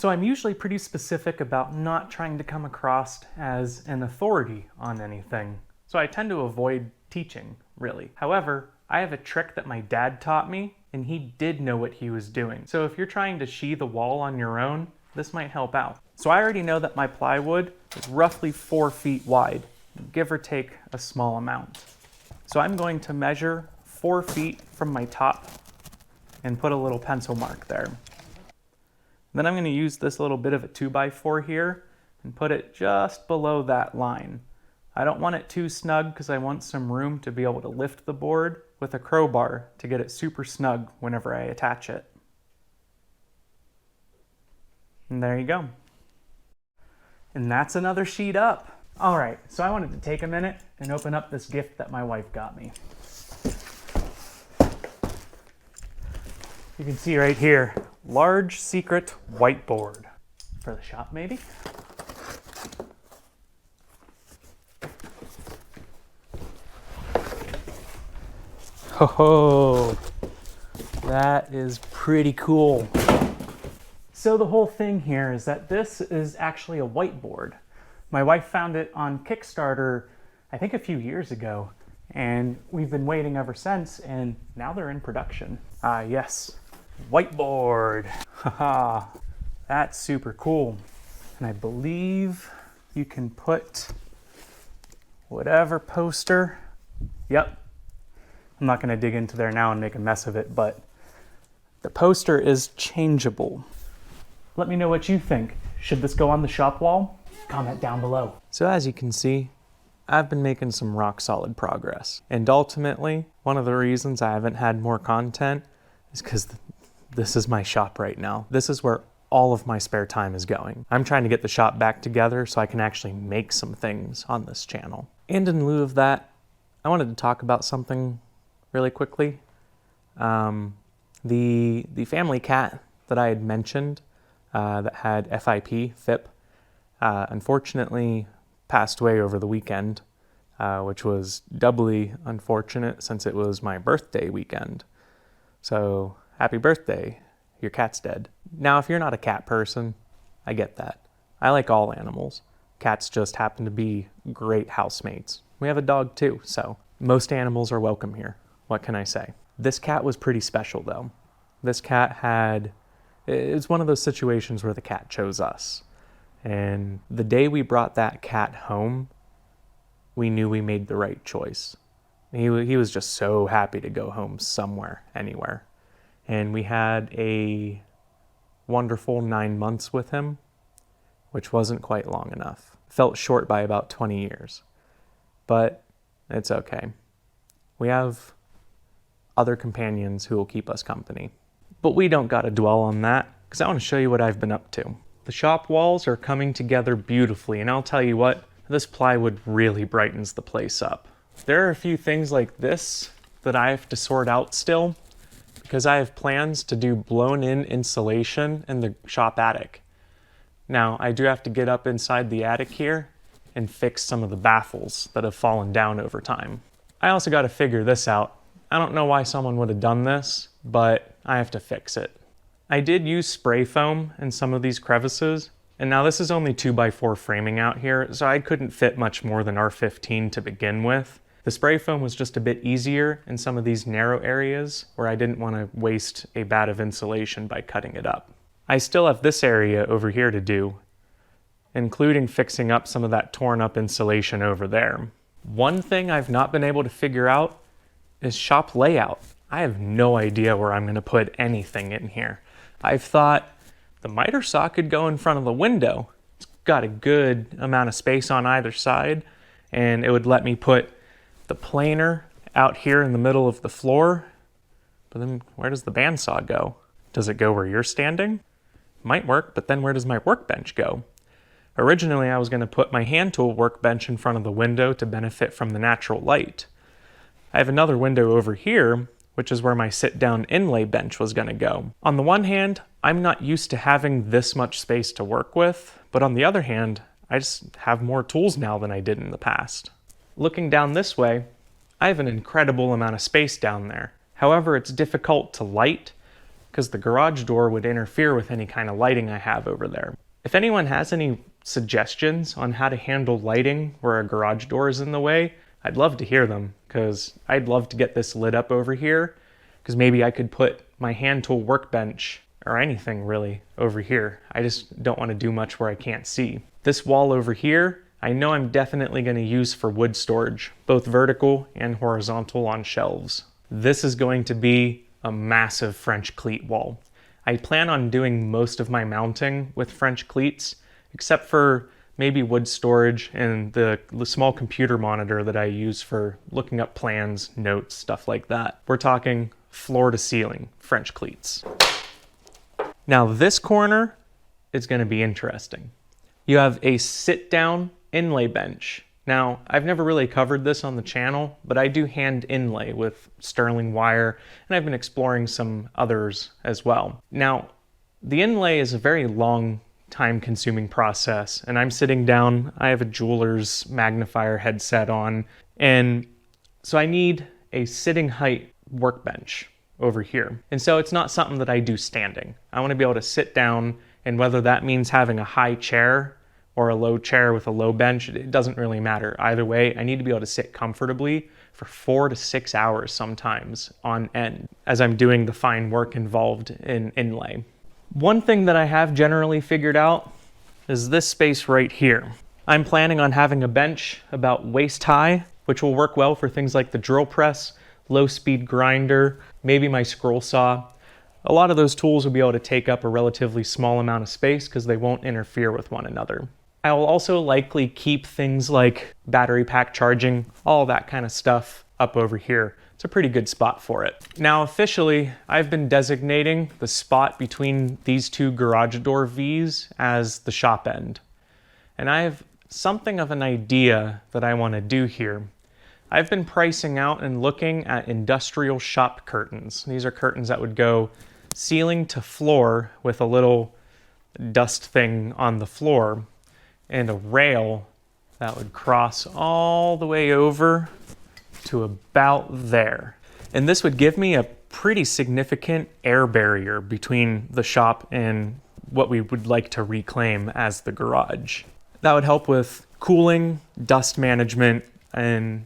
So I'm usually pretty specific about not trying to come across as an authority on anything. So I tend to avoid teaching, really. However, I have a trick that my dad taught me, and he did know what he was doing. So if you're trying to sheathe a wall on your own, this might help out. So I already know that my plywood is roughly 4 feet wide, give or take a small amount. So I'm going to measure 4 feet from my top and put a little pencil mark there. Then I'm going to use this little bit of a 2x4 here and put it just below that line. I don't want it too snug because I want some room to be able to lift the board with a crowbar to get it super snug whenever I attach it. And there you go. And that's another sheet up. All right, so I wanted to take a minute and open up this gift that my wife got me. You can see right here, large secret whiteboard. For the shop, maybe? Ho, that is pretty cool. So the whole thing here is that this is actually a whiteboard. My wife found it on Kickstarter, I think a few years ago, and we've been waiting ever since, and now they're in production. Ah, yes, whiteboard. Haha, that's super cool. And I believe you can put whatever poster. Yep. I'm not going to dig into there now and make a mess of it, but the poster is changeable. Let me know what you think. Should this go on the shop wall? Comment down below. So as you can see, I've been making some rock solid progress. And ultimately, one of the reasons I haven't had more content is because this is my shop right now. This is where all of my spare time is going. I'm trying to get the shop back together so I can actually make some things on this channel. And in lieu of that, I wanted to talk about something really quickly. The family cat that I had mentioned that had FIP, unfortunately passed away over the weekend, which was doubly unfortunate since it was my birthday weekend. So happy birthday, your cat's dead. Now, if you're not a cat person, I get that. I like all animals. Cats just happen to be great housemates. We have a dog too, so most animals are welcome here. What can I say? This cat was pretty special though. This cat it's one of those situations where the cat chose us. And the day we brought that cat home, we knew we made the right choice. He was just so happy to go home somewhere, anywhere. And we had a wonderful 9 months with him, which wasn't quite long enough. Felt short by about 20 years. But it's okay. We have other companions who will keep us company. But we don't gotta dwell on that, because I want to show you what I've been up to. The shop walls are coming together beautifully, and I'll tell you what, this plywood really brightens the place up. There are a few things like this that I have to sort out still, because I have plans to do blown-in insulation in the shop attic. Now, I do have to get up inside the attic here and fix some of the baffles that have fallen down over time. I also got to figure this out. I don't know why someone would have done this, but I have to fix it. I did use spray foam in some of these crevices, and now this is only 2x4 framing out here, so I couldn't fit much more than R15 to begin with. The spray foam was just a bit easier in some of these narrow areas where I didn't want to waste a bat of insulation by cutting it up. I still have this area over here to do, including fixing up some of that torn up insulation over there. One thing I've not been able to figure out is shop layout. I have no idea where I'm going to put anything in here. I've thought the miter saw could go in front of the window. It's got a good amount of space on either side, and it would let me put the planer out here in the middle of the floor. But then where does the bandsaw go? Does it go where you're standing? Might work, but then where does my workbench go? Originally, I was going to put my hand tool workbench in front of the window to benefit from the natural light. I have another window over here, which is where my sit-down inlay bench was going to go. On the one hand, I'm not used to having this much space to work with, but on the other hand, I just have more tools now than I did in the past. Looking down this way, I have an incredible amount of space down there. However, it's difficult to light because the garage door would interfere with any kind of lighting I have over there. If anyone has any suggestions on how to handle lighting where a garage door is in the way, I'd love to hear them, because I'd love to get this lit up over here, because maybe I could put my hand tool workbench or anything really over here. I just don't want to do much where I can't see. This wall over here, I know I'm definitely going to use for wood storage, both vertical and horizontal on shelves. This is going to be a massive French cleat wall. I plan on doing most of my mounting with French cleats, except for maybe wood storage and the small computer monitor that I use for looking up plans, notes, stuff like that. We're talking floor to ceiling French cleats. Now this corner is going to be interesting. You have a sit-down inlay bench. Now, I've never really covered this on the channel, but I do hand inlay with sterling wire, and I've been exploring some others as well. Now, the inlay is a very long, time-consuming process, and I'm sitting down, I have a jeweler's magnifier headset on, and so I need a sitting height workbench over here. And so it's not something that I do standing. I want to be able to sit down, and whether that means having a high chair or a low chair with a low bench, it doesn't really matter. Either way, I need to be able to sit comfortably for 4 to 6 hours sometimes on end as I'm doing the fine work involved in inlay. One thing that I have generally figured out is this space right here. I'm planning on having a bench about waist high, which will work well for things like the drill press, low speed grinder, maybe my scroll saw. A lot of those tools will be able to take up a relatively small amount of space because they won't interfere with one another. I will also likely keep things like battery pack charging, all that kind of stuff up over here. It's a pretty good spot for it. Now officially, I've been designating the spot between these two garage door V's as the shop end. And I have something of an idea that I want to do here. I've been pricing out and looking at industrial shop curtains. These are curtains that would go ceiling to floor with a little dust thing on the floor and a rail that would cross all the way over to about there. And this would give me a pretty significant air barrier between the shop and what we would like to reclaim as the garage. That would help with cooling, dust management, and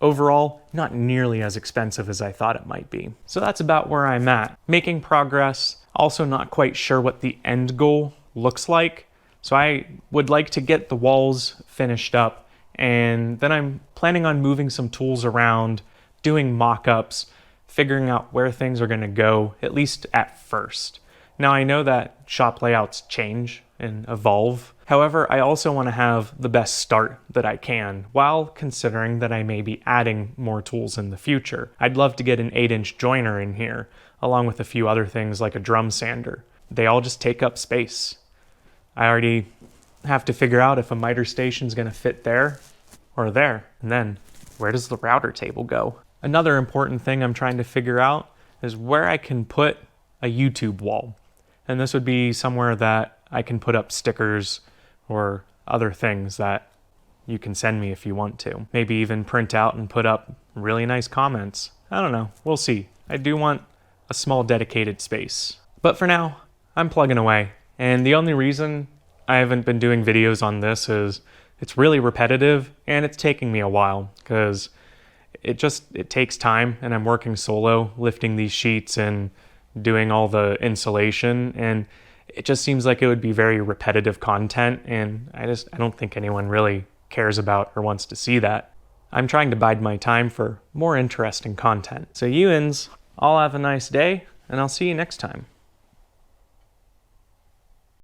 overall, not nearly as expensive as I thought it might be. So that's about where I'm at. Making progress, also not quite sure what the end goal looks like. So I would like to get the walls finished up, and then I'm planning on moving some tools around, doing mock-ups, figuring out where things are gonna go, at least at first. Now I know that shop layouts change and evolve. However, I also want to have the best start that I can, while considering that I may be adding more tools in the future. I'd love to get an 8-inch joiner in here, along with a few other things like a drum sander. They all just take up space. I already have to figure out if a miter station's gonna fit there or there, and then where does the router table go? Another important thing I'm trying to figure out is where I can put a YouTube wall. And this would be somewhere that I can put up stickers or other things that you can send me if you want to. Maybe even print out and put up really nice comments. I don't know, we'll see. I do want a small dedicated space. But for now, I'm plugging away. And the only reason I haven't been doing videos on this is it's really repetitive and it's taking me a while because it takes time, and I'm working solo, lifting these sheets and doing all the insulation, and it just seems like it would be very repetitive content, and I don't think anyone really cares about or wants to see that. I'm trying to bide my time for more interesting content. So you-ins, all have a nice day, and I'll see you next time.